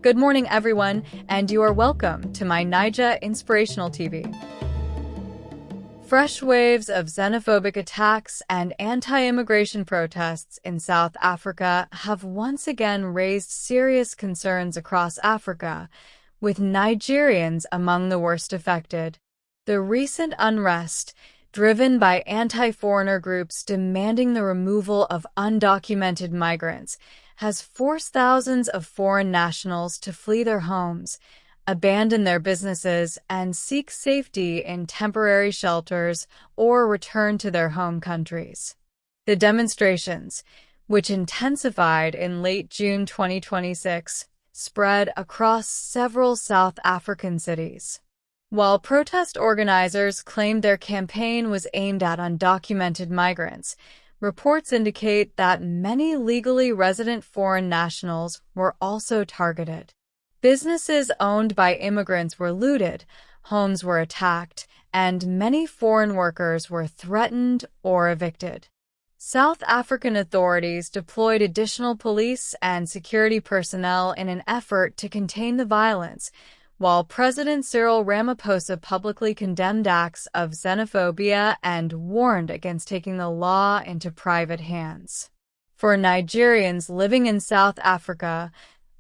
Good morning, everyone, and you are welcome to my Naija Inspirational TV. Fresh waves of xenophobic attacks and anti-immigration protests in South Africa have once again raised serious concerns across Africa, with Nigerians among the worst affected. The recent unrest, driven by anti-foreigner groups demanding the removal of undocumented migrants, has forced thousands of foreign nationals to flee their homes, abandon their businesses, and seek safety in temporary shelters or return to their home countries. The demonstrations, which intensified in late June 2026, spread across several South African cities. While protest organizers claimed their campaign was aimed at undocumented migrants, reports indicate that many legally resident foreign nationals were also targeted. Businesses owned by immigrants were looted, homes were attacked, and many foreign workers were threatened or evicted. South African authorities deployed additional police and security personnel in an effort to contain the violence, while President Cyril Ramaphosa publicly condemned acts of xenophobia and warned against taking the law into private hands. For Nigerians living in South Africa,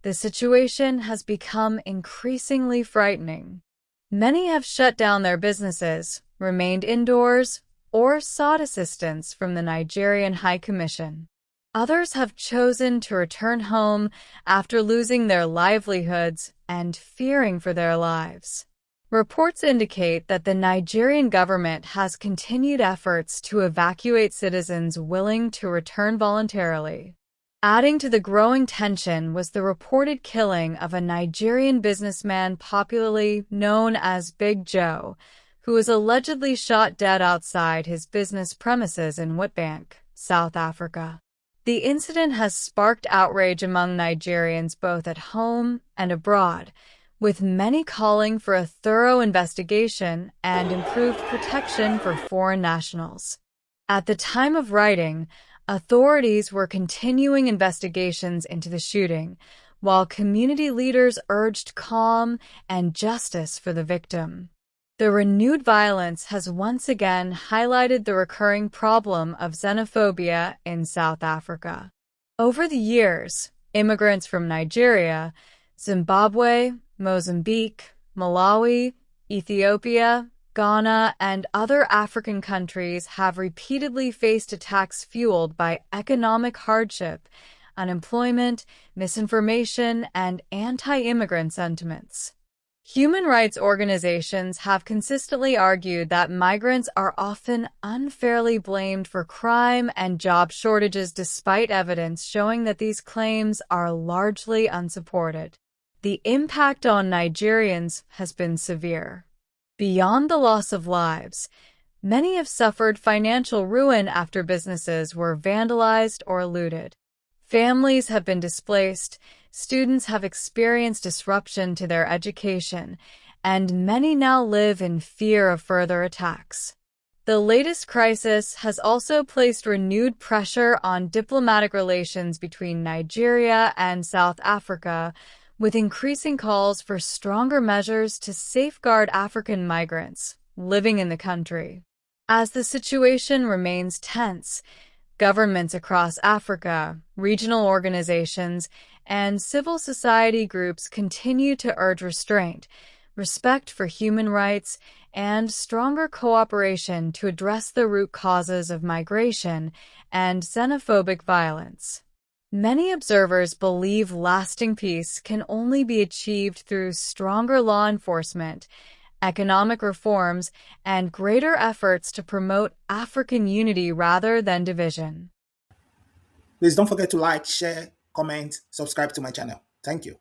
the situation has become increasingly frightening. Many have shut down their businesses, remained indoors, or sought assistance from the Nigerian High Commission. Others have chosen to return home after losing their livelihoods and fearing for their lives. Reports indicate that the Nigerian government has continued efforts to evacuate citizens willing to return voluntarily. Adding to the growing tension was the reported killing of a Nigerian businessman popularly known as Big Joe, who was allegedly shot dead outside his business premises in Witbank, South Africa. The incident has sparked outrage among Nigerians both at home and abroad, with many calling for a thorough investigation and improved protection for foreign nationals. At the time of writing, authorities were continuing investigations into the shooting, while community leaders urged calm and justice for the victim. The renewed violence has once again highlighted the recurring problem of xenophobia in South Africa. Over the years, immigrants from Nigeria, Zimbabwe, Mozambique, Malawi, Ethiopia, Ghana, and other African countries have repeatedly faced attacks fueled by economic hardship, unemployment, misinformation, and anti-immigrant sentiments. Human rights organizations have consistently argued that migrants are often unfairly blamed for crime and job shortages despite evidence showing that these claims are largely unsupported. The impact on Nigerians has been severe. Beyond the loss of lives, many have suffered financial ruin after businesses were vandalized or looted. Families have been displaced, students have experienced disruption to their education, and many now live in fear of further attacks. The latest crisis has also placed renewed pressure on diplomatic relations between Nigeria and South Africa, with increasing calls for stronger measures to safeguard African migrants living in the country. As the situation remains tense, governments across Africa, regional organizations, and civil society groups continue to urge restraint, respect for human rights, and stronger cooperation to address the root causes of migration and xenophobic violence. Many observers believe lasting peace can only be achieved through stronger law enforcement, economic reforms, and greater efforts to promote African unity rather than division. Please don't forget to like, share, comment, subscribe to my channel. Thank you.